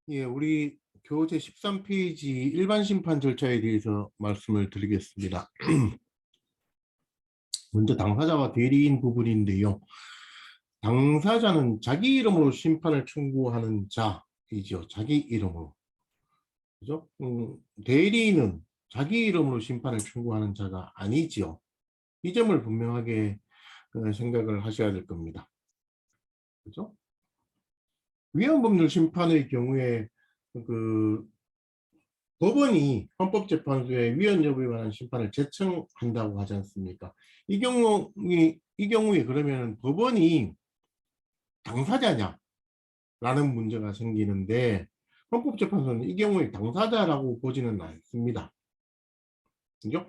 예, 우리 교재 13페이지 일반 심판 절차에 대해서 말씀을 드리겠습니다. 먼저 당사자와 대리인 부분인데요. 당사자는 자기 이름으로 심판을 청구하는 자이죠. 자기 이름으로. 그죠? 대리인은 자기 이름으로 심판을 청구하는 자가 아니지요. 이 점을 분명하게 생각을 하셔야 될 겁니다. 그죠? 위헌법률 심판의 경우에 그 법원이 헌법재판소에 위헌 여부에 관한 심판을 제청한다고 하지 않습니까? 이 경우에 그러면 법원이 당사자냐라는 문제가 생기는데 헌법재판소는 이 경우에 당사자라고 보지는 않습니다. 그죠?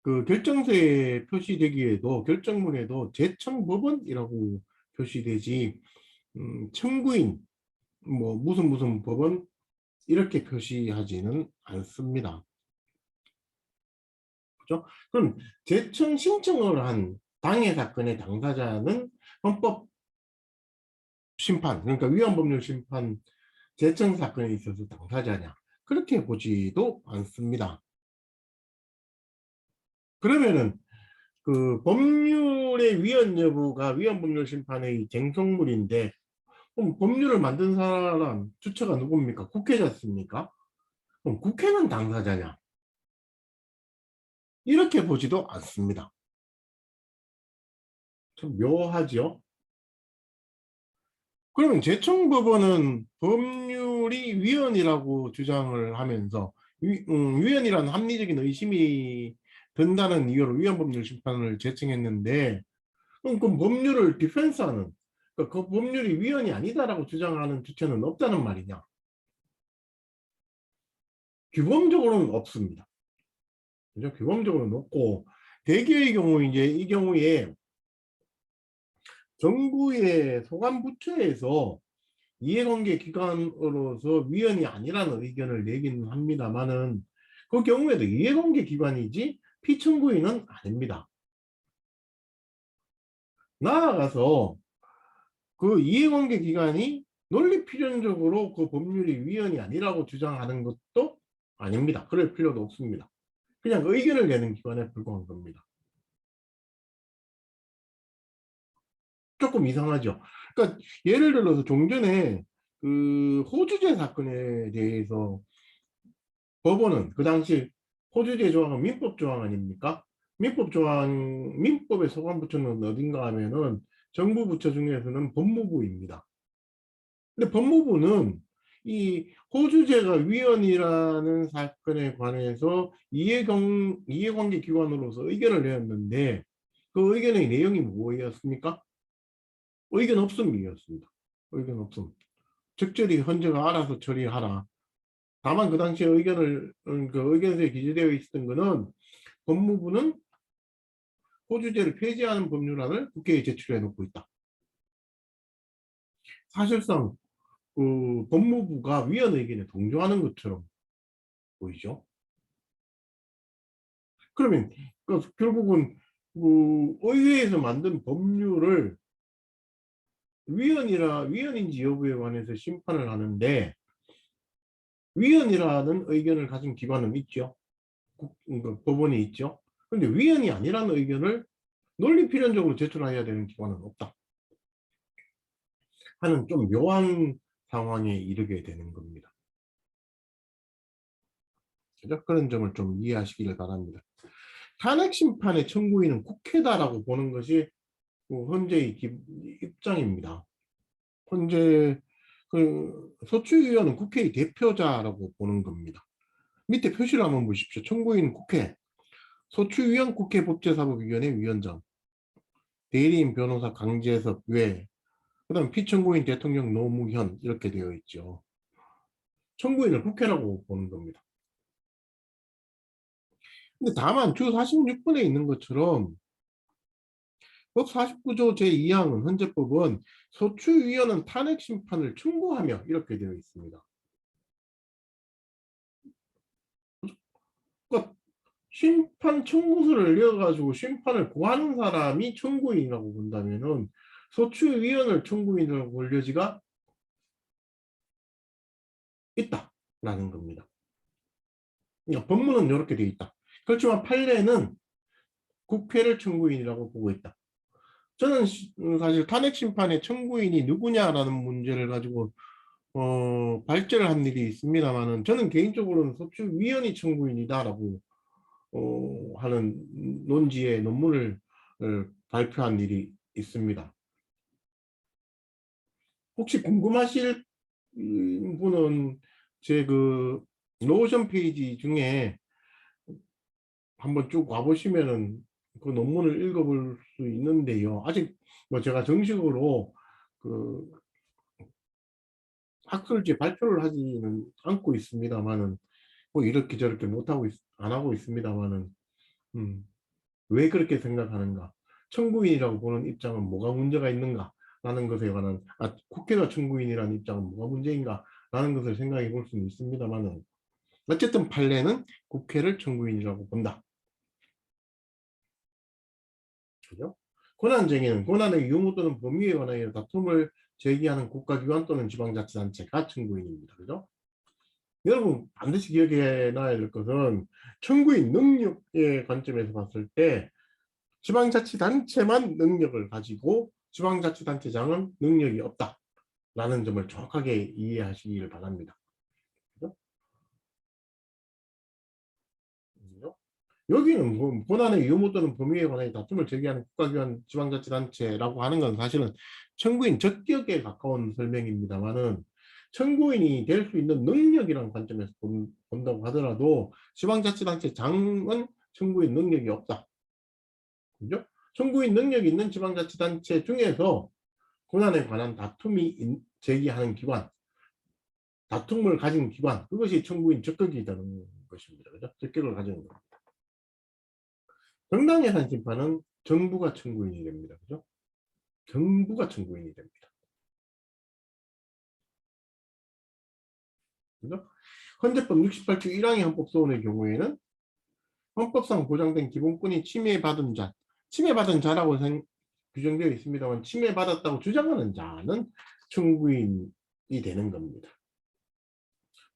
그 결정서에 표시되기에도 결정문에도 제청법원이라고 표시되지 청구인 뭐 무슨 법원 이렇게 표시하지는 않습니다. 그죠? 그럼 재청 신청을 한 당해 사건의 당사자는 헌법 심판, 그러니까 위헌법률 심판 재청 사건에 있어서 당사자냐? 그렇게 보지도 않습니다. 그러면은 그 법률의 위헌 여부가 위헌법률 심판의 쟁송물인데 그럼 법률을 만든 사람 주체가 누굽니까? 국회잖습니까? 그럼 국회는 당사자냐? 이렇게 보지도 않습니다. 좀 묘하죠? 그러면 제청법원은 법률이 위헌이라고 주장을 하면서 위헌이라는 합리적인 의심이 든다는 이유로 위헌법률 심판을 제청했는데 그럼 법률을 디펜스하는 그러니까 그 법률이 위헌이 아니다라고 주장하는 주체는 없다는 말이냐? 규범적으로는 없습니다. 그죠? 규범적으로는 없고 대개의 경우 이제 이 경우에 정부의 소관부처에서 이해관계 기관으로서 위헌이 아니라는 의견을 내기는 합니다만은 그 경우에도 이해관계 기관이지 피청구인은 아닙니다. 나아가서 그 이해관계 기관이 논리필연적으로 그 법률이 위헌이 아니라고 주장하는 것도 아닙니다. 그럴 필요도 없습니다. 그냥 의견을 내는 기관에 불과한 겁니다. 조금 이상하죠. 그러니까 예를 들어서 종전에 그 호주제 사건에 대해서 법원은 그 당시 호주제 조항은 민법 조항 아닙니까? 민법 조항, 민법의 소관부처는 어딘가 하면은 정부 부처 중에서는 법무부입니다. 근데 법무부는 이 호주제가 위헌이라는 사건에 관해서 이해관계 기관으로서 의견을 내었는데 그 의견의 내용이 뭐였습니까? 의견 없음이었습니다. 의견 없음. 적절히 헌재가 알아서 처리하라. 다만 그 당시에 그 의견서에 기재되어 있었던 것은 법무부는 호주제를 폐지하는 법률안을 국회에 제출해 놓고 있다. 사실상 그 법무부가 위헌 의견에 동조하는 것처럼 보이죠. 그러면 그 결국은 그 의회에서 만든 법률을 위헌인지 여부에 관해서 심판을 하는데 위헌이라는 의견을 가진 기관은 있죠. 법원이 있죠. 그런데 위헌이 아니라는 의견을 논리필연적으로 제출해야 되는 기관은 없다 하는 좀 묘한 상황에 이르게 되는 겁니다. 그죠? 그런 점을 좀 이해하시기를 바랍니다. 탄핵 심판의 청구인은 국회다라고 보는 것이 헌재의 입장입니다. 헌재 소추위원은 국회의 대표자라고 보는 겁니다. 밑에 표시를 한번 보십시오. 청구인 국회, 소추위원 국회 법제사법위원회 위원장, 대리인 변호사 강재섭 외, 그다음 피청구인 대통령 노무현 이렇게 되어 있죠. 청구인을 국회라고 보는 겁니다. 근데 다만 주 46분에 있는 것처럼 법 49조 제2항은 헌재법은 소추위원은 탄핵 심판을 청구하며 이렇게 되어 있습니다. 그러니까 심판 청구서를 내어가지고 심판을 고하는 사람이 청구인이라고 본다면은 소추위원을 청구인이라고 볼 여지가 있다라는 겁니다. 그러니까 법문은 이렇게 되어 있다. 그렇지만 판례는 국회를 청구인이라고 보고 있다. 저는 사실 탄핵 심판의 청구인이 누구냐라는 문제를 가지고 발제를 한 일이 있습니다만은 저는 개인적으로는 소추위원이 청구인이다라고 하는 논지의 논문을 발표한 일이 있습니다. 혹시 궁금하실 분은 제 그 노션 페이지 중에 한번 쭉 와보시면은 그 논문을 읽어볼 수 있는데요. 아직 뭐 제가 정식으로 그 학술지 발표를 하지는 않고 있습니다만은 뭐 이렇게 저렇게 못하고 안 하고 있습니다만은 왜 그렇게 생각하는가? 청구인이라고 보는 입장은 뭐가 문제가 있는가? 라는 것에 관한 국회가 청구인이라는 입장은 뭐가 문제인가? 라는 것을 생각해 볼 수는 있습니다만은 어쨌든 판례는 국회를 청구인이라고 본다. 그죠? 권한쟁의는 권한의 유무 또는 범위에 관하여 다툼을 제기하는 국가기관 또는 지방자치단체가 청구인입니다. 그죠? 여러분 반드시 기억해 놔야 될 것은 청구인 능력의 관점에서 봤을 때 지방자치단체만 능력을 가지고 지방자치단체장은 능력이 없다라는 점을 정확하게 이해하시길 바랍니다. 그죠? 여기는 뭐 권한의 유무 또는 범위에 관해 다툼을 제기하는 국가기관 지방자치단체라고 하는 건 사실은 청구인 적격에 가까운 설명입니다만은 청구인이 될 수 있는 능력이라는 관점에서 본다고 하더라도 지방자치단체장은 청구인 능력이 없다. 그죠? 청구인 능력이 있는 지방자치단체 중에서 권한에 관한 다툼이 제기하는 기관, 다툼을 가진 기관, 그것이 청구인 적격이 되는 것입니다. 그죠? 적격을 가지는 겁니다. 정당예산 심판은 정부가 청구인이 됩니다. 그죠? 정부가 청구인이 됩니다. 그죠? 헌재법 68조 1항의 헌법소원의 경우에는 헌법상 보장된 기본권이 침해받은 자, 침해받은 자라고 규정되어 있습니다만 침해받았다고 주장하는 자는 청구인이 되는 겁니다.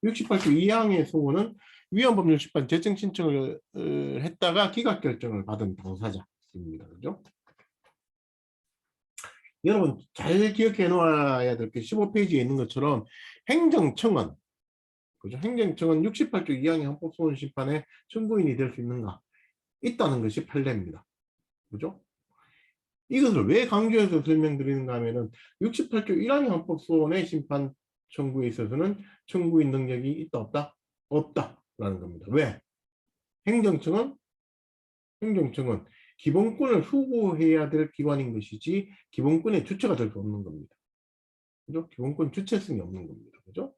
68조 2항의 소원은 위헌법률 심판 재청 신청을 했다가 기각 결정을 받은 당사자입니다. 그죠? 여러분 잘 기억해 놓아야 될 게 15페이지에 있는 것처럼 행정청은 그죠? 행정청은 68조 2항의 헌법소원 심판에 청구인이 될 수 있는가? 있다는 것이 판례입니다. 그죠? 이것을 왜 강조해서 설명드리는가 하면은 68조 1항의 헌법소원의 심판 청구에 있어서는 청구인 능력이 있다 없다? 없다라는 겁니다. 왜? 행정청은 기본권을 수호해야 될 기관인 것이지 기본권의 주체가 될 수 없는 겁니다. 그죠? 기본권 주체성이 없는 겁니다. 그죠?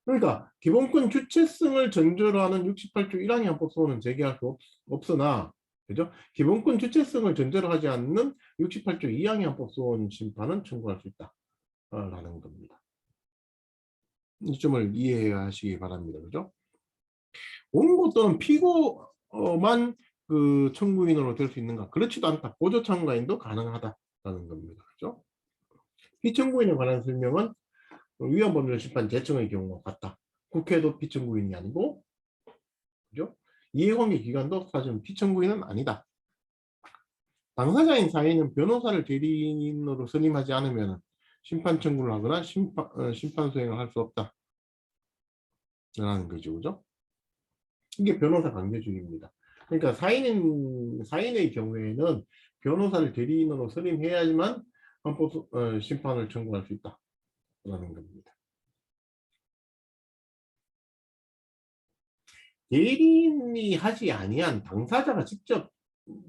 그러니까 기본권 주체성을 전제로 하는 68조 1항의 헌법소원은 제기할 수 없으나 그죠? 기본권 주체성을 전제로 하지 않는 68조 2항의 헌법소원 심판은 청구할 수 있다라는 겁니다. 이 점을 이해하시기 바랍니다. 그죠? 원고 또는 피고만 그 청구인으로 될 수 있는가? 그렇지도 않다. 보조 참가인도 가능하다라는 겁니다. 그죠? 피청구인에 관한 설명은 위헌법률 심판 재청의 경우와 같다. 국회도 피청구인이 아니고, 그죠? 이해관계 기관도 사실은 피청구인은 아니다. 당사자인 사인은 변호사를 대리인으로 선임하지 않으면 심판 청구를 하거나 심판 수행을 할 수 없다. 라는 거죠. 그죠? 이게 변호사 관계주의입니다. 그러니까 사인의 경우에는 변호사를 대리인으로 선임해야지만 헌법 심판을 청구할 수 있다라는 겁니다. 대리인이 하지 아니한 당사자가 직접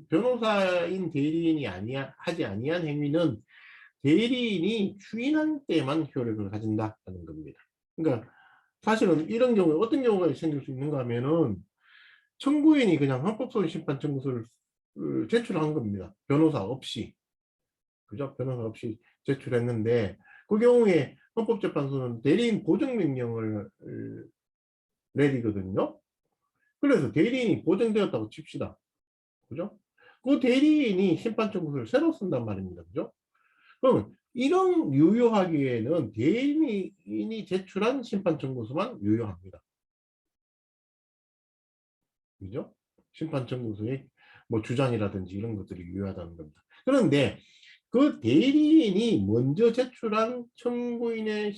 변호사인 대리인이 하지 아니한 행위는 대리인이 추인한 때만 효력을 가진다는 겁니다. 그러니까 사실은 이런 경우에 어떤 경우가 생길 수 있는가 하면은 청구인이 그냥 헌법소원 심판 청구서를 제출한 겁니다. 변호사 없이. 그죠? 변호사 없이 제출했는데 그 경우에 헌법재판소는 대리인 보정명령을 내리거든요. 그래서 대리인이 보정되었다고 칩시다. 그죠? 그 대리인이 심판 청구서를 새로 쓴단 말입니다. 그죠? 그러면 이런 유효하기에는 대리인이 제출한 심판 청구서만 유효합니다. 그죠? 심판 청구서의 뭐 주장이라든지 이런 것들이 유효하다는 겁니다. 그런데 그 대리인이 먼저 제출한 청구인의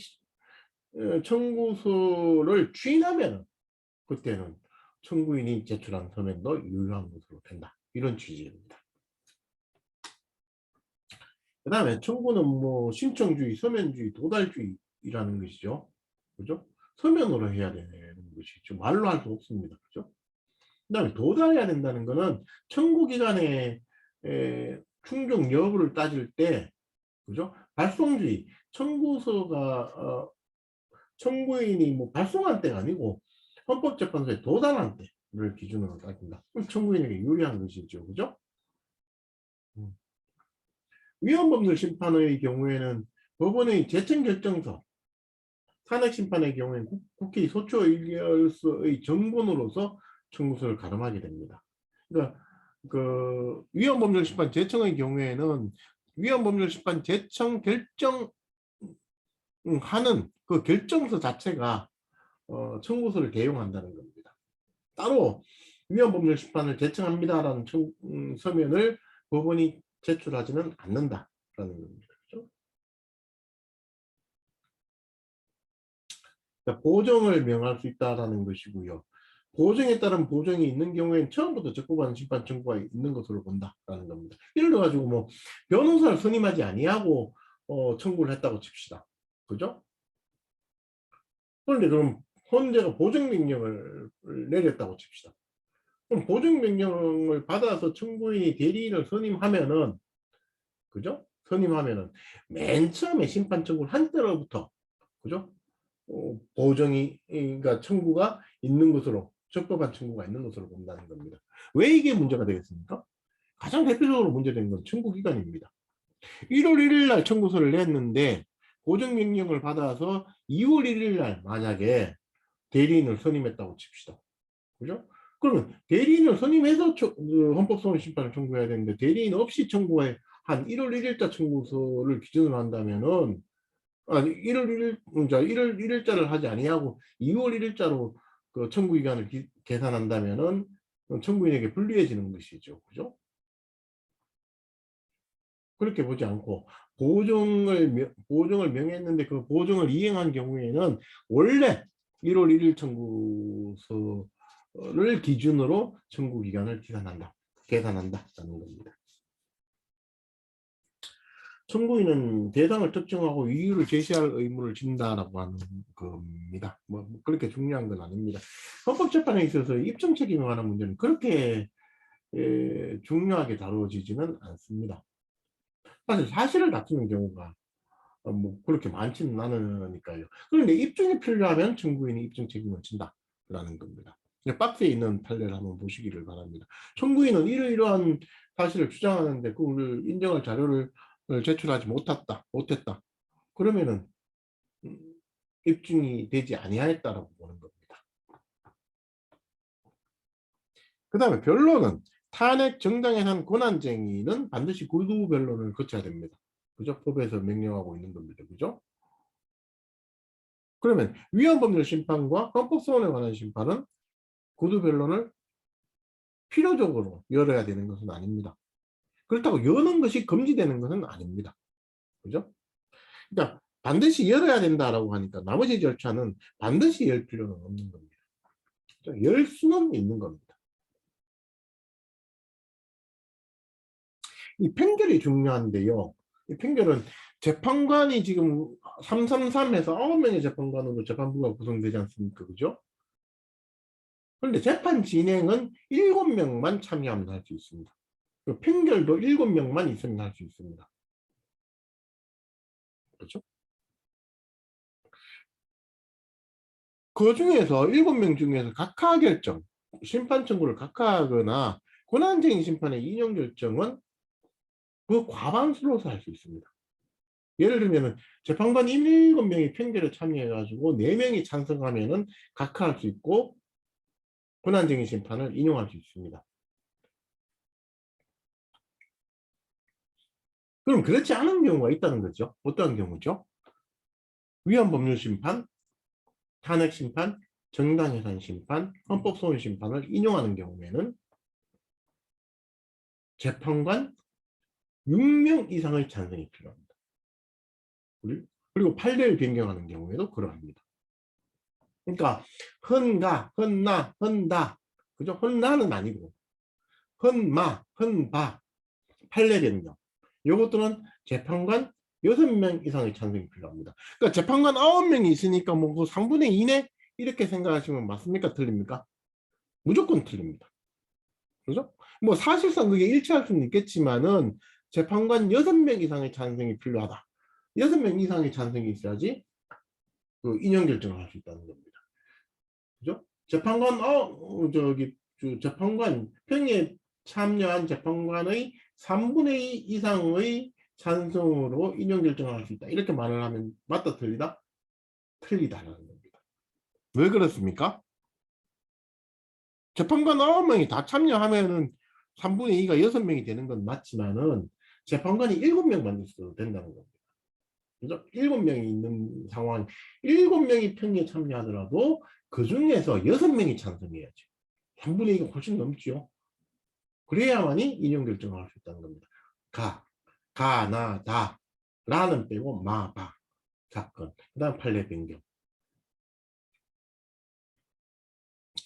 청구서를 추인하면 그때는 청구인이 제출한 서면도 유효한 것으로 된다. 이런 취지입니다. 그 다음에 청구는 뭐 신청주의, 서면주의, 도달주의라는 것이죠. 그죠? 서면으로 해야 되는 것이죠. 말로 할 수 없습니다. 그죠? 그 다음에 도달해야 된다는 것은 청구기관의 충족 여부를 따질 때, 그죠? 발송주의, 청구서가, 청구인이 뭐 발송한 때가 아니고 헌법재판소에 도달한 때를 기준으로 따진다. 그럼 청구인에게 유리한 것이죠. 그죠? 음. 위헌법률 심판의 경우에는 법원의 재청결정서, 탄핵심판의 경우에는 국회의 소추의결서의 정본으로서 청구서를 가름하게 됩니다. 그러니까 그 위헌법률 심판 재청의 경우에는 위헌법률 심판 재청 결정하는 그 결정서 자체가 청구서를 대용한다는 겁니다. 따로 위헌법률 심판을 재청합니다라는 서면을 법원이 제출하지는 않는다라는 겁니다. 그렇죠? 그러니까 보정을 명할 수 있다라는 것이고요. 보정에 따른 보정이 있는 경우에는 처음부터 적법한 심판 청구가 있는 것으로 본다라는 겁니다. 예를 들어 가지고 뭐 변호사를 선임하지 아니하고 청구를 했다고 칩시다. 그죠? 그런데 그럼 헌재가 보정명령을 내렸다고 칩시다. 그럼 보정명령을 받아서 청구인이 대리인을 선임하면은, 그죠? 선임하면은 맨 처음에 심판 청구를 한 때로부터, 그죠? 보정이, 그러니까 청구가 있는 것으로, 적법한 청구가 있는 것으로 본다는 겁니다. 왜 이게 문제가 되겠습니까? 가장 대표적으로 문제된 건 청구기간입니다. 1월 1일 날 청구서를 냈는데 보정명령을 받아서 2월 1일 날 만약에 대리인을 선임했다고 칩시다. 그죠? 그러면 대리인을 선임해서 헌법소원 심판을 청구해야 되는데 대리인 없이 청구한 1월 1일자 청구서를 기준으로 한다면은, 아니 1월 1일, 자 1월 1일자를 하지 아니하고 2월 1일자로 그 청구 기간을 계산한다면은 청구인에게 불리해지는 것이죠. 그죠? 그렇게 보지 않고 보정을 명했는데 그 보정을 이행한 경우에는 원래 1월 1일 청구서를 기준으로 청구 기간을 계산한다라는 겁니다. 청구인은 대상을 특정하고 이유를 제시할 의무를 진다라고 하는 겁니다. 뭐 그렇게 중요한 건 아닙니다. 헌법재판에 있어서 입증 책임에 관한 문제는 그렇게 중요하게 다뤄지지는 않습니다. 사실 사실을 다투는 경우가 뭐 그렇게 많지는 않으니까요. 그런데 입증이 필요하면 청구인이 입증 책임을 진다라는 겁니다. 박스에 있는 판례를 한번 보시기를 바랍니다. 청구인은 이러이러한 사실을 주장하는데 그걸 인정할 자료를 제출하지 못했다. 그러면은 입증이 되지 아니하였다라고 보는 겁니다. 그 다음에 변론은 탄핵 정당에 한 권한쟁의는 반드시 구두 변론을 거쳐야 됩니다. 그죠? 법에서 명령하고 있는 겁니다. 그죠? 그러면 위헌법률 심판과 헌법소원에 관한 심판은 구두 변론을 필요적으로 열어야 되는 것은 아닙니다. 그렇다고 여는 것이 금지되는 것은 아닙니다. 그죠? 그러니까 반드시 열어야 된다라고 하니까 나머지 절차는 반드시 열 필요는 없는 겁니다. 열 수는 있는 겁니다. 이 판결이 중요한데요. 이 판결은 재판관이 지금 333에서 9명의 재판관으로 재판부가 구성되지 않습니까? 그죠? 그런데 재판 진행은 7명만 참여하면 할 수 있습니다. 판결도 7명만 있으면 할 수 있습니다. 그렇죠? 그 중에서 7명 중에서 각하 결정, 심판 청구를 각하하거나 권한쟁의 심판의 인용 결정은 그 과반수로서 할 수 있습니다. 예를 들면 재판관 7명이 판결에 참여해가지고 4명이 찬성하면은 각하할 수 있고 권한쟁의 심판을 인용할 수 있습니다. 그럼 그렇지 않은 경우가 있다는 거죠. 어떠한 경우죠? 위헌법률 심판, 탄핵 심판, 정당해산 심판, 헌법소원 심판을 인용하는 경우에는 재판관 6명 이상의 찬성이 필요합니다. 그리고 판례를 변경하는 경우에도 그러합니다. 그러니까 헌가, 헌나, 헌다, 그죠? 헌나는 아니고 헌마, 헌바, 판례 변경. 이것들은 재판관 6명 이상의 찬성이 필요합니다. 그러니까 재판관 9명이 있으니까 뭐그 3분의 2네? 이렇게 생각하시면 맞습니까? 틀립니까? 무조건 틀립니다. 그죠? 뭐 사실상 그게 일치할 수는 있겠지만은 재판관 6명 이상의 찬성이 필요하다. 6명 이상의 찬성이 있어야지 그 인용 결정을 할 수 있다는 겁니다. 그죠? 재판관 재판관 평에 참여한 재판관의 3분의 2 이상의 찬성으로 인용 결정을 할 수 있다. 이렇게 말을 하면 맞다 틀리다? 틀리다라는 겁니다. 왜 그렇습니까? 재판관 9명이 다 참여하면은 3분의 2가 6명이 되는 건 맞지만은 재판관이 7명만 있어도 된다는 겁니다. 그죠? 7명이 있는 상황, 7명이 평에 참여하더라도 그 중에서 6명이 찬성해야죠. 3분의 2가 훨씬 넘지요. 그래야만이 인용 결정을 할 수 있다는 겁니다. 가, 나, 다, 라는 빼고 마, 바, 사건, 그 다음 판례 변경.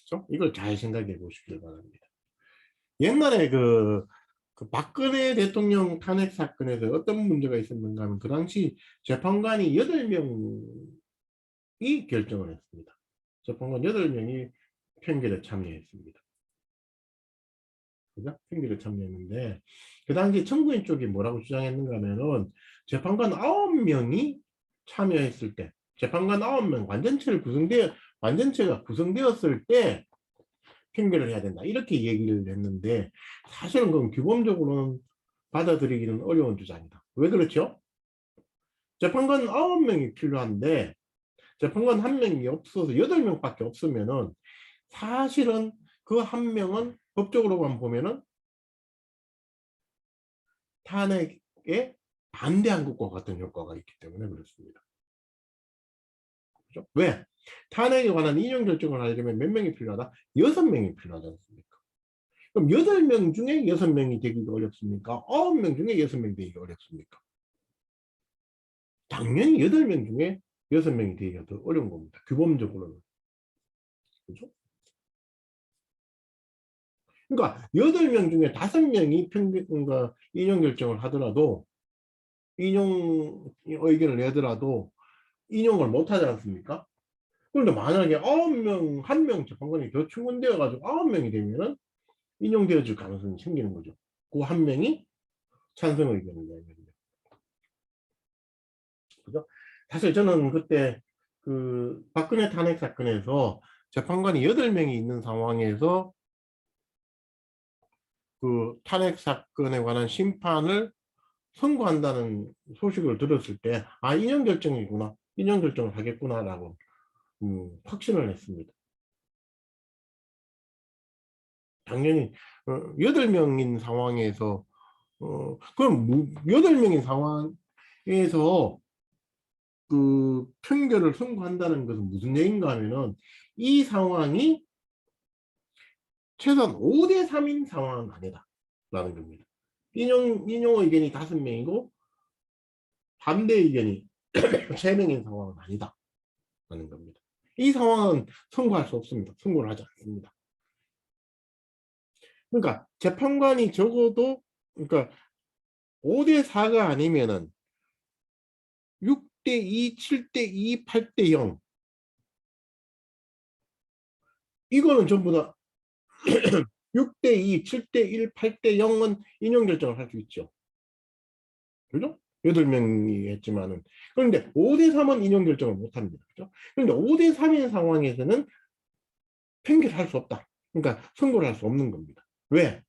그렇죠? 이걸 잘 생각해 보시길 바랍니다. 옛날에 그 박근혜 대통령 탄핵 사건에서 어떤 문제가 있었는가 하면 그 당시 재판관이 8명이 결정을 했습니다. 재판관 8명이 평결에 참여했습니다. 그죠? 평결에 참여했는데 그 당시 청구인 쪽이 뭐라고 주장했는가 하면은 재판관 9명이 참여했을 때 재판관 9명 완전체가 구성되었을 때 평결을 해야 된다. 이렇게 얘기를 했는데 사실은 그건 규범적으로는 받아들이기는 어려운 주장이다. 왜 그렇죠? 재판관 9명이 필요한데 재판관 1명이 없어서 8명밖에 없으면은 사실은 그 1명은 법적으로만 보면은 탄핵에 반대한 것과 같은 효과가 있기 때문에 그렇습니다. 그죠? 왜? 탄핵에 관한 인용 결정을 하려면 몇 명이 필요하다? 6명이 필요하지 않습니까? 그럼 8명 중에 6명이 되기가 어렵습니까? 9명 중에 6명이 되기가 어렵습니까? 당연히 8명 중에 6명이 되기가 더 어려운 겁니다. 규범적으로는. 그죠? 그러니까 8명 중에 5명이 그러니까 인용 결정을 하더라도 인용 의견을 내더라도 인용을 못 하지 않습니까? 그런데 만약에 9명, 1명 재판관이 더 충원되어 가지고 9명이 되면은 인용되어질 가능성이 생기는 거죠. 그 1명이 찬성 의견을 내면. 그죠? 사실 저는 그때 그 박근혜 탄핵 사건에서 재판관이 8명이 있는 상황에서 그 탄핵 사건에 관한 심판을 선고한다는 소식을 들었을 때, 아, 인용 결정이구나. 인용 결정을 하겠구나라고 확신을 했습니다. 당연히 8명인 상황에서 그럼 8명인 상황에서 그 판결을 선고한다는 것은 무슨 얘기인가 하면은 이 상황이 최소한 5대 3인 상황은 아니다 라는 겁니다. 인용 의견이 5명이고 반대 의견이 3명인 상황은 아니다 라는 겁니다. 이 상황은 선고할 수 없습니다. 선고를 하지 않습니다. 그러니까 재판관이 적어도 그러니까 5대 4가 아니면은 6대 2, 7대 2, 8대 0 이거는 전부 다 6대 2, 7대 1, 8대 0은 인용 결정을 할 수 있죠. 그죠? 8명이 했지만은. 그런데 5대 3은 인용 결정을 못 합니다. 그죠? 그런데 5대 3인 상황에서는 판결할 수 없다. 그러니까 선고를 할 수 없는 겁니다. 왜?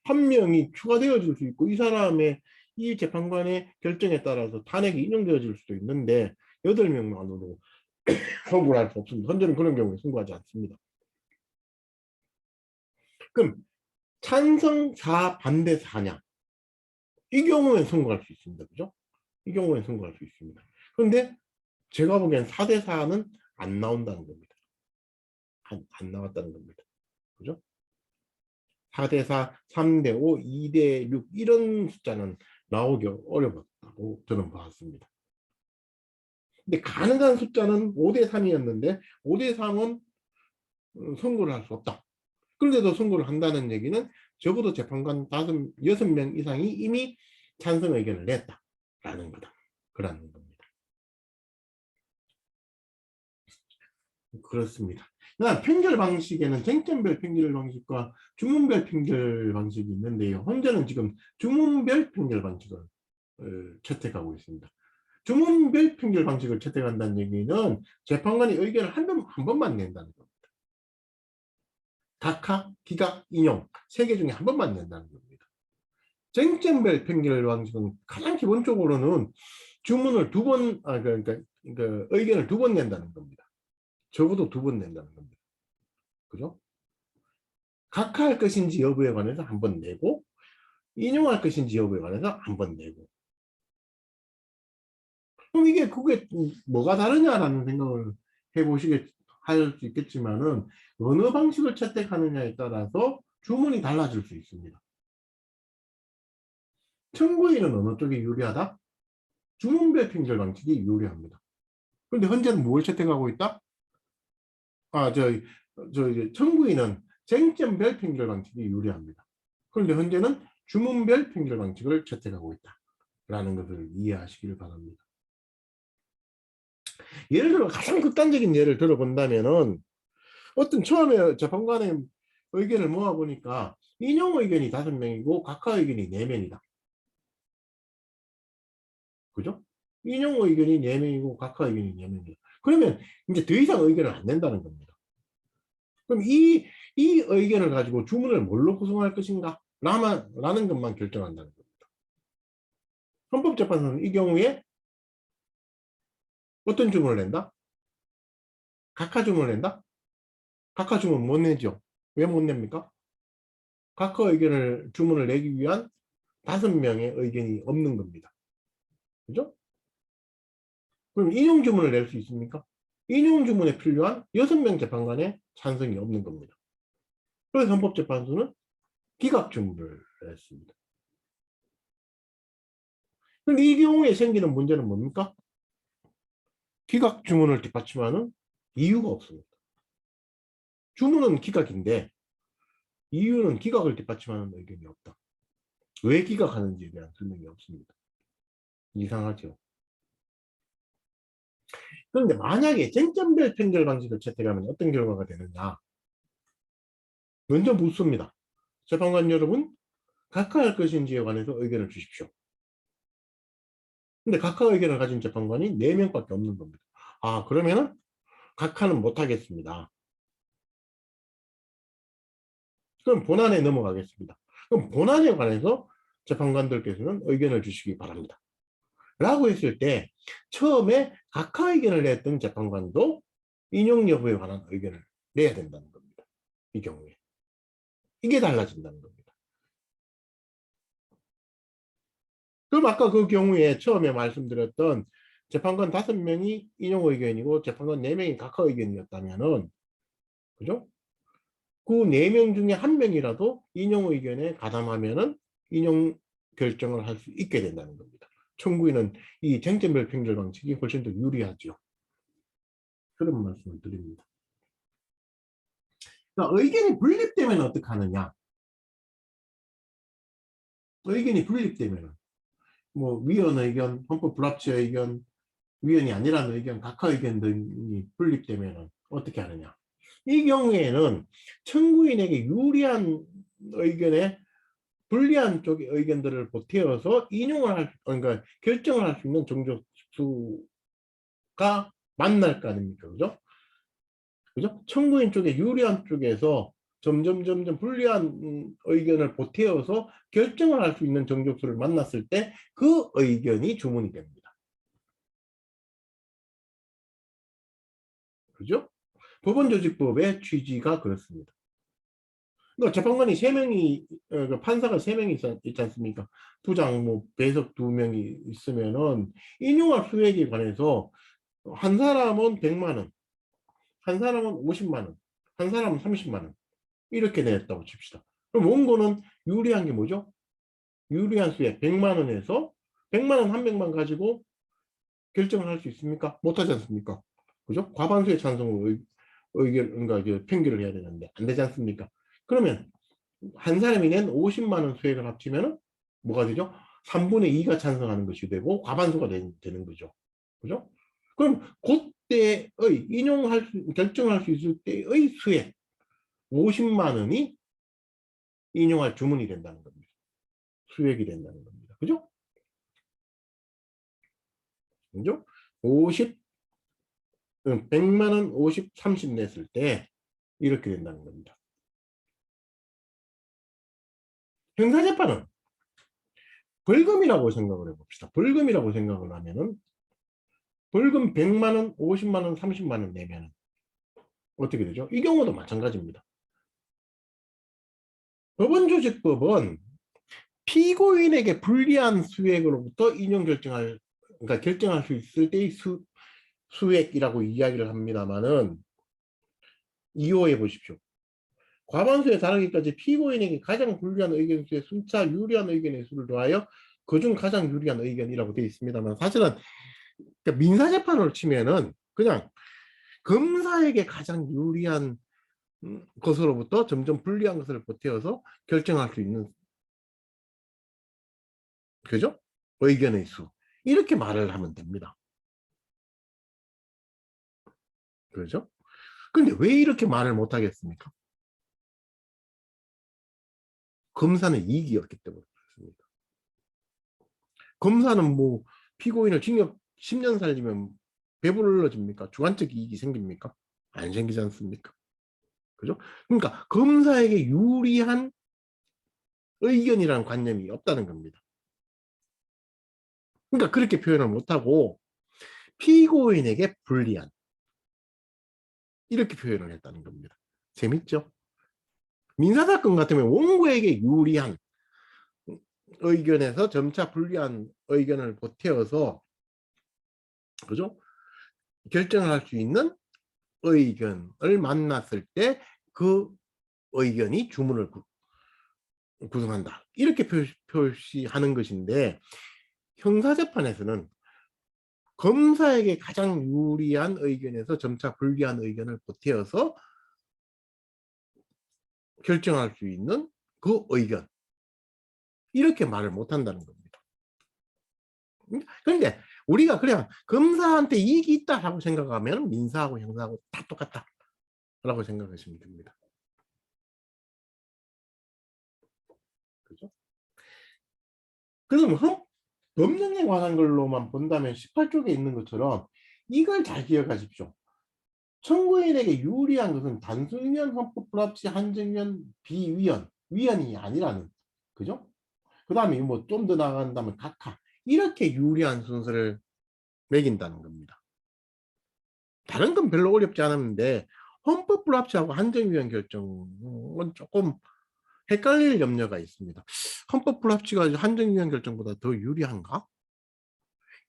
1명이 추가되어질 수 있고 이 사람의 이 재판관의 결정에 따라서 탄핵이 인용되어질 수도 있는데 8명만으로 선고를 할 수 없습니다. 현재는 그런 경우에 선고하지 않습니다. 그럼 찬성 4, 반대 4냐? 이 경우엔 선고할 수 있습니다. 그죠? 이 경우엔 선고할 수 있습니다. 그런데 제가 보기엔 4대4는 안 나온다는 겁니다. 안 나왔다는 겁니다. 그죠? 4대4, 3대5, 2대6 이런 숫자는 나오기 어려웠다고 저는 봤습니다. 근데 가능한 숫자는 5대3이었는데 5대3은 선고를 할 수 없다. 그런데도 선고를 한다는 얘기는 적어도 재판관 6명 이상이 이미 찬성 의견을 냈다라는 거다. 그라는 겁니다. 그렇습니다. 판결 방식에는 쟁점별 판결 방식과 주문별 판결 방식이 있는데요. 현재는 지금 주문별 판결 방식을 채택하고 있습니다. 주문별 판결 방식을 채택한다는 얘기는 재판관이 의견을 한 번만 낸다는 겁니다. 각하, 기각, 인용 3개 중에 한 번만 낸다는 겁니다. 쟁점별 판결 방식은 가장 기본적으로는 주문을 그러니까 의견을 2번 낸다는 겁니다. 적어도 2번 낸다는 겁니다. 그죠? 각하할 것인지 여부에 관해서 한 번 내고 인용할 것인지 여부에 관해서 한 번 내고. 그럼 그게 뭐가 다르냐라는 생각을 할 수 있겠지만은 어느 방식을 채택하느냐에 따라서 주문이 달라질 수 있습니다. 청구인은 어느 쪽이 유리하다? 주문별 판결 방식이 유리합니다. 그런데 현재는 뭘 채택하고 있다? 청구인은 쟁점별 판결 방식이 유리합니다. 그런데 현재는 주문별 판결 방식을 채택하고 있다라는 것을 이해하시길 바랍니다. 예를 들어 가장 극단적인 예를 들어본다면은 어떤 처음에 재판관의 의견을 모아보니까 인용 의견이 5명이고 각하 의견이 4명이다. 그죠? 인용 의견이 4명이고 각하 의견이 4명이다. 그러면 이제 더 이상 의견을 안 낸다는 겁니다. 그럼 이 의견을 가지고 주문을 뭘로 구성할 것인가? 라는 것만 결정한다는 겁니다. 헌법재판소는 이 경우에 어떤 주문을 낸다? 각하 주문을 낸다? 각하 주문 못 내죠. 왜 못 냅니까? 각하 주문을 내기 위한 5명의 의견이 없는 겁니다. 그죠? 그럼 인용 주문을 낼 수 있습니까? 인용 주문에 필요한 6명 재판관의 찬성이 없는 겁니다. 그래서 헌법재판소는 기각 주문을 냈습니다. 그런데 이 경우에 생기는 문제는 뭡니까? 기각 주문을 뒷받침하는 이유가 없습니다. 주문은 기각인데 이유는 기각을 뒷받침하는 의견이 없다. 왜 기각하는지에 대한 설명이 없습니다. 이상하죠. 그런데 만약에 쟁점별 판결 방식을 채택하면 어떤 결과가 되느냐? 먼저 묻습니다. 재판관 여러분, 각하할 것인지에 관해서 의견을 주십시오. 근데 각하 의견을 가진 재판관이 4명밖에 없는 겁니다. 그러면은 각하는 못하겠습니다. 그럼 본안에 넘어가겠습니다. 그럼 본안에 관해서 재판관들께서는 의견을 주시기 바랍니다. 라고 했을 때 처음에 각하 의견을 냈던 재판관도 인용 여부에 관한 의견을 내야 된다는 겁니다. 이 경우에. 이게 달라진다는 겁니다. 그럼 아까 그 경우에 처음에 말씀드렸던 재판관 5명이 인용 의견이고 재판관 4명이 각하 의견이었다면은, 그죠? 그 4명 중에 1명이라도 인용 의견에 가담하면은 인용 결정을 할 수 있게 된다는 겁니다. 청구인은 이 쟁점별 판결 방식이 훨씬 더 유리하죠. 그런 말씀을 드립니다. 그러니까 의견이 분립되면 어떻게 하느냐? 의견이 분립되면 뭐 위원 의견, 헌법 불합치 의견, 위원이 아니라는 의견, 각하 의견 등이 분립되면 어떻게 하느냐? 이 경우에는 청구인에게 유리한 의견에 불리한 쪽의 의견들을 보태어서 그러니까 결정을 할 수 있는 정족수가 만날 거 아닙니까? 그죠? 그죠? 청구인 쪽에 유리한 쪽에서 점점 불리한 의견을 보태어서 결정을 할 수 있는 정족수를 만났을 때 그 의견이 주문이 됩니다. 그죠? 법원조직법의 취지가 그렇습니다. 그러니까 재판관이 3명이, 그 판사가 3명이 있지 않습니까? 부장, 뭐, 배석 2명이 있으면은, 인용할 수액에 관해서, 한 사람은 100만 원, 한 사람은 50만 원, 한 사람은 30만 원. 이렇게 냈다고 칩시다. 그럼 원고는 유리한 게 뭐죠? 유리한 수액 100만 원에서 100만 원 한 명만 가지고 결정을 할 수 있습니까? 못하지 않습니까? 그죠? 과반수의 찬성으로 의견, 그러니까 이제 평결을 해야 되는데 안 되지 않습니까? 그러면 한 사람이 낸 50만 원 수액을 합치면 뭐가 되죠? 3분의 2가 찬성하는 것이 되고 과반수가 되는 거죠. 그죠? 그럼 그때의 결정할 수 있을 때의 수액 50만 원이 인용할 주문이 된다는 겁니다. 수액이 된다는 겁니다. 그죠? 그죠? 50, 100만 원 50, 30 냈을 때 이렇게 된다는 겁니다. 형사재판은 벌금이라고 생각을 해봅시다. 벌금이라고 생각을 하면은 벌금 100만 원, 50만 원, 30만 원 내면은 어떻게 되죠? 이 경우도 마찬가지입니다. 법원조직법은 피고인에게 불리한 수액으로부터 인용 결정할, 그러니까 결정할 수 있을 때의 수액이라고 이야기를 합니다만은 이호해 보십시오. 과반수에 달하기까지 피고인에게 가장 불리한 의견 수에 순차 유리한 의견의 수를 더하여 그중 가장 유리한 의견이라고 되어 있습니다만 사실은 그러니까 민사재판으로 치면은 그냥 검사에게 가장 유리한 것으로부터 점점 불리한 것을 보태어서 결정할 수 있는, 그죠? 의견의 수. 이렇게 말을 하면 됩니다. 그죠? 근데 왜 이렇게 말을 못 하겠습니까? 검사는 이익이었기 때문에 그렇습니다. 검사는 뭐 피고인을 징역 10년 살리면 배불러집니까? 주관적 이익이 생깁니까? 안 생기지 않습니까? 그죠? 그러니까 검사에게 유리한 의견이라는 관념이 없다는 겁니다. 그러니까 그렇게 표현을 못하고 피고인에게 불리한 이렇게 표현을 했다는 겁니다. 재밌죠? 민사사건 같으면 원고에게 유리한 의견에서 점차 불리한 의견을 보태어서 그죠? 결정을 할 수 있는 의견을 만났을 때 그 의견이 주문을 구성한다. 이렇게 표시하는 것인데 형사재판에서는 검사에게 가장 유리한 의견에서 점차 불리한 의견을 보태어서 결정할 수 있는 그 의견 이렇게 말을 못한다는 겁니다. 그런데 우리가 그냥 검사한테 이익이 있다라고 생각하면 민사하고 형사하고 다 똑같다라고 생각하시면 됩니다. 그죠? 그럼 법령에 관한 걸로만 본다면 18쪽에 있는 것처럼 이걸 잘 기억하십시오. 청구인에게 유리한 것은 단순위원, 헌법불합치, 한정위원, 비위원, 위원이 아니라는, 그죠? 그 다음에 뭐 좀 더 나간다면 각하 이렇게 유리한 순서를 매긴다는 겁니다. 다른 건 별로 어렵지 않았는데 헌법불합치하고 한정위원 결정은 조금 헷갈릴 염려가 있습니다. 헌법불합치가 한정위원 결정보다 더 유리한가?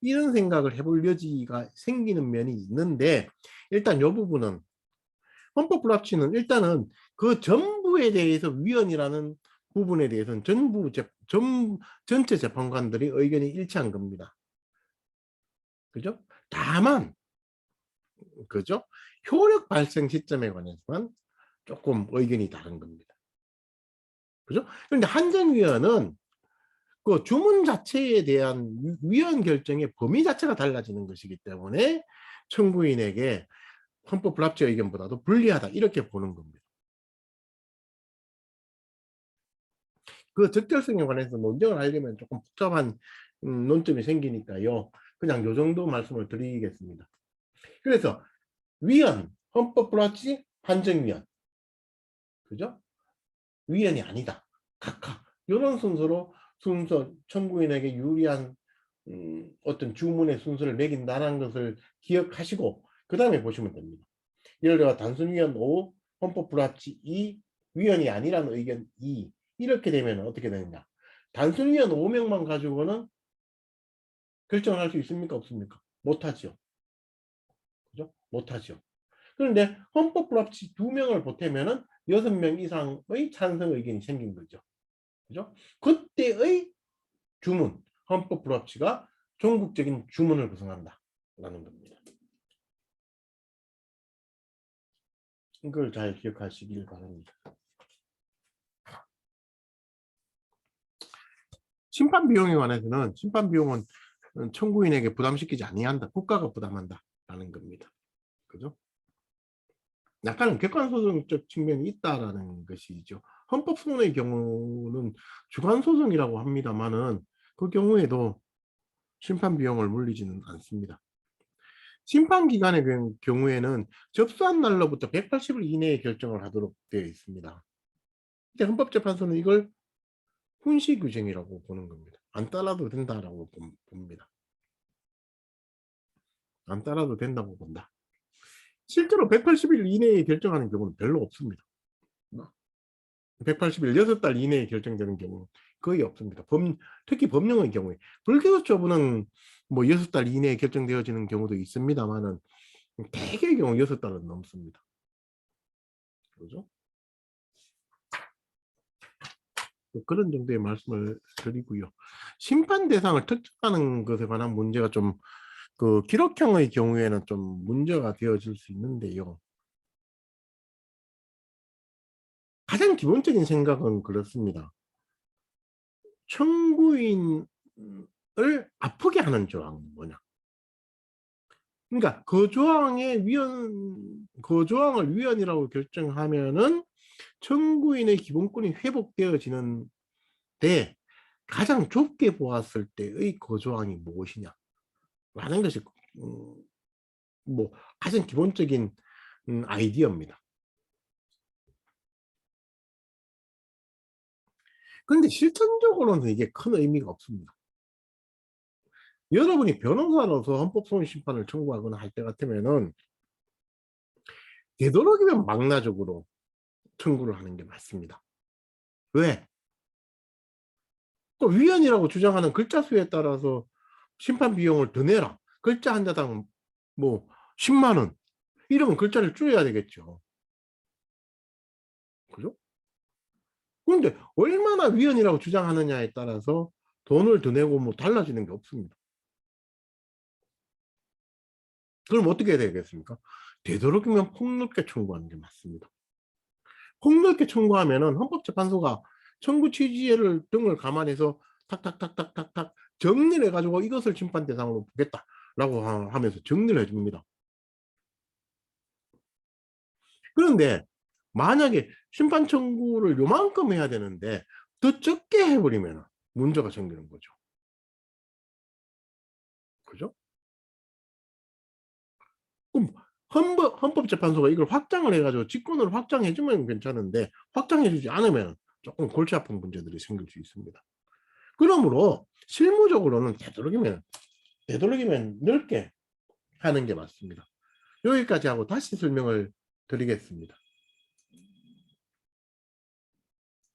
이런 생각을 해볼 여지가 생기는 면이 있는데 일단 이 부분은 헌법불합치는 일단은 그 전부에 대해서 위헌이라는 부분에 대해서는 전체 재판관들이 의견이 일치한 겁니다. 그죠? 다만 그죠? 효력 발생 시점에 관해서만 조금 의견이 다른 겁니다. 그죠? 그런데 한정위원은 그 주문 자체에 대한 위헌 결정의 범위 자체가 달라지는 것이기 때문에 청구인에게 헌법 불합치 의견보다도 불리하다 이렇게 보는 겁니다. 그 적절성에 관해서 논쟁을 하려면 조금 복잡한 논점이 생기니까요. 그냥 요 정도 말씀을 드리겠습니다. 그래서 위헌, 헌법 불합치, 한정위헌, 그죠? 위헌이 아니다. 각하 이런 순서 청구인에게 유리한 어떤 주문의 순서를 매긴다는 것을 기억하시고 그 다음에 보시면 됩니다. 예를 들어 단순 위헌 5, 헌법 불합치 2, 위헌이 아니라는 의견 2. 이렇게 되면 어떻게 되느냐? 단순 위헌 5명만 가지고는 결정을 할 수 있습니까? 없습니까? 못하죠. 그죠? 못하죠. 그런데 헌법 불합치 2명을 보태면은 6명 이상의 찬성 의견이 생긴 거죠. 그죠? 그때의 주문, 헌법 불합치가 전국적인 주문을 구성한다. 라는 겁니다. 이걸 잘 기억하시길 바랍니다. 심판 비용에 관해서는 심판 비용은 청구인에게 부담시키지 아니한다. 국가가 부담한다. 라는 겁니다. 그죠? 약간은 객관소송적 측면이 있다라는 것이죠. 헌법소원의 경우는 주관소송이라고 합니다만은 그 경우에도 심판 비용을 물리지는 않습니다. 심판기간의 경우에는 접수한 날로부터 180일 이내에 결정을 하도록 되어 있습니다. 헌법재판소는 이걸 훈시규정이라고 보는 겁니다. 안 따라도 된다라고 봅니다. 안 따라도 된다고 본다. 실제로 180일 이내에 결정하는 경우는 별로 없습니다. 180일 6달 이내에 결정되는 경우 거의 없습니다. 특히 법령의 경우에 불교처분은 뭐 6달 이내에 결정되어지는 경우도 있습니다만은 대개의 경우 6달은 넘습니다. 그렇죠? 그런 정도의 말씀을 드리고요. 심판 대상을 특정하는 것에 관한 문제가 좀 그 기록형의 경우에는 좀 문제가 되어질 수 있는데요. 가장 기본적인 생각은 그렇습니다. 청구인을 아프게 하는 조항은 뭐냐? 그러니까 그 조항을 위헌이라고 결정하면은 청구인의 기본권이 회복되어지는데 가장 좁게 보았을 때의 그 조항이 무엇이냐? 라는 것이 뭐 가장 기본적인 아이디어입니다. 그런데 실천적으로는 이게 큰 의미가 없습니다. 여러분이 변호사로서 헌법소원 심판을 청구하거나 할 때 같으면은 되도록이면 망라적으로 청구를 하는 게 맞습니다. 왜? 또 위헌이라고 주장하는 글자 수에 따라서 심판 비용을 더 내라. 글자 한자당 뭐 10만 원. 이러면 글자를 줄여야 되겠죠. 그죠? 그런데 얼마나 위헌이라고 주장하느냐에 따라서 돈을 더 내고 뭐 달라지는 게 없습니다. 그럼 어떻게 해야 되겠습니까? 되도록이면 폭넓게 청구하는 게 맞습니다. 폭넓게 청구하면은 헌법재판소가 청구 취지를 등을 감안해서 탁탁탁탁탁탁 정리를 해가지고 이것을 심판 대상으로 보겠다라고 하면서 정리를 해줍니다. 그런데 만약에 심판 청구를 요만큼 해야 되는데 더 적게 해버리면 문제가 생기는 거죠. 그죠? 그럼 헌법재판소가 이걸 확장을 해가지고 직권을 확장해주면 괜찮은데 확장해주지 않으면 조금 골치 아픈 문제들이 생길 수 있습니다. 그러므로 실무적으로는 되도록이면 넓게 하는 게 맞습니다. 여기까지 하고 다시 설명을 드리겠습니다.